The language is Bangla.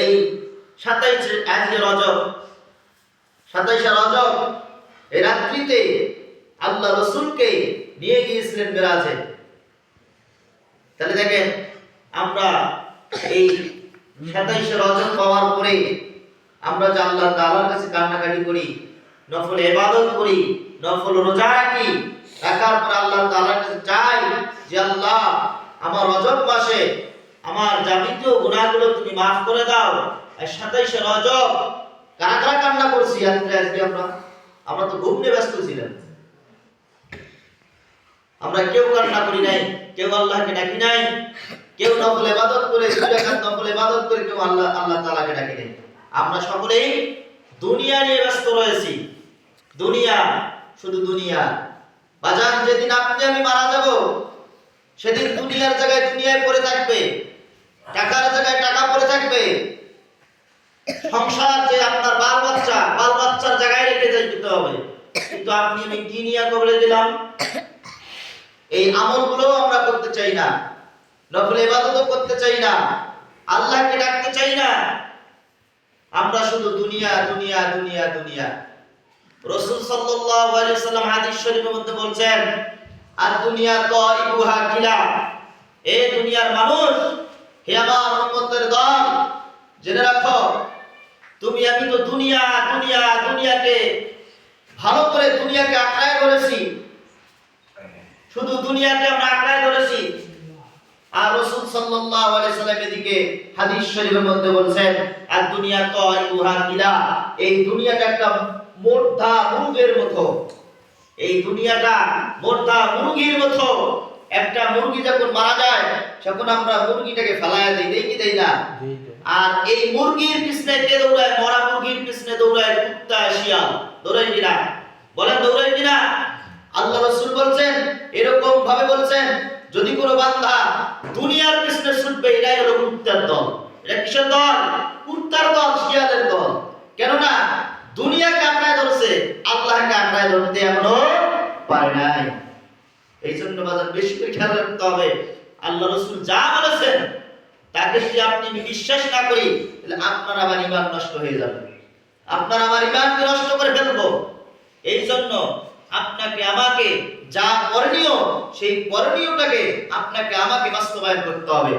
এই 27 রজব 27 রজব এই রাত্রিতে আল্লাহ রসুলকে নিয়ে গিয়েছিলেন মেরাজে। তাহলে দেখেন আমরা এই 27 রজব পাওয়ার পরে আমরা যে আল্লাহ তাআলার কাছে কান্নাকাটি করি, নফল ইবাদত করি, নফল রোজা রাখি, রাখার পর আল্লাহ তাআলার কাছে চাই যে আল্লাহ আমার রজব মাসে আমার যাবতীয় গুনাহগুলো তুমি maaf করে দাও। আর 27 রজব কারা কারা কান্না করছি আজকে আমরা তো ঘুম নিয়ে ব্যস্ত ছিলাম। আমরা কেউ কান্না করি নাই, কেউ আল্লাহকে ডাকি নাই, কেউ নফল ইবাদত করে নফল ইবাদত করে কেউ আল্লাহ তাআলাকে ডাকি নাই। আমরা সকলেই দুনিয়া নিয়ে ব্যস্ত রয়েছি। দুনিয়া, শুধু দুনিয়া। বাজান যেদিন আপনি আমি মারা যাব সেদিন দুনিয়ার জায়গায় দুনিয়ায় পড়ে থাকবে, টাকার জায়গায় টাকা পড়ে থাকবে, সংসার যে আপনার বাল বাচ্চার জায়গায় রেখে যেতে হবে। কিন্তু আপনি আমি কি নিয়ে কবরে দিলাম? এই আমলগুলো আমরা করতে চাই না, নফল ইবাদতও করতে চাই না, আল্লাহকে ডাকতে চাই না। আমরা শুধু দুনিয়া দুনিয়া দুনিয়া দুনিয়া। রাসূল সাল্লাল্লাহু আলাইহি ওয়াসাল্লাম হাদিস শরীফের মধ্যে বলছেন, আর দুনিয়া তাইবুহা কিলা, এই দুনিয়ার মানুষ, হে আমার উম্মতের দল, জেনে রাখো তুমি আমি তো দুনিয়া দুনিয়া দুনিয়াকে ভালো করে দুনিয়াকে আঁকড়ায় ধরেছি, শুধু দুনিয়াকে আমরা আঁকড়ায় ধরেছি। আর রাসূল সাল্লাল্লাহু আলাইহি ওয়াসাল্লাম এদিকে হাদিস শরীফের মধ্যে বলছেন, আর দুনিয়া তাইবুহা কিলা, এই দুনিয়াটা একটা মোটা মুরগির মতো। এই দুনিয়াটা মোটা মুরগির মতো। একটা মুরগি যখন মারা যায় তখন আমরা মুরগিটাকে ফেলায়া দেই কি দেই না? আর এই মুরগির পিছনে কে দৌড়ায়? মরা মুরগির পিছনে দৌড়ায় কুত্তা শিয়াল। দৌড়ায় কিনা? বলেন দৌড়ায় কিনা? আল্লাহ রাসূল বলছেন, এরকম ভাবে বলছেন, যদি কোনো বান্দা দুনিয়ার পিছনে ছুটবে, এটাই হলো কুত্তার দল। এটা কিসের দল? কুত্তার দল, শিয়ালের দল। কেননা দুনিয়াকে আঁকড়ায় ধরছে, আল্লাহকে আঁকড়ায় ধরতে এখনো পারে নাই। এই জন্য বাজার বেশি করে খেয়াল রাখতে হবে। আল্লাহ রাসূল যা বলেছেন তাকে যদি আপনি বিশ্বাস না করি, তাহলে আপনার আমার ঈমান নষ্ট হয়ে যাবে, আপনার আমার ঈমানকে নষ্ট করে ফেলবো। এই জন্য আপনাকে আমাকে যা করণীয়, সেই করণীয়টাকে আপনাকে আমাকে বাস্তবায়ন করতে হবে।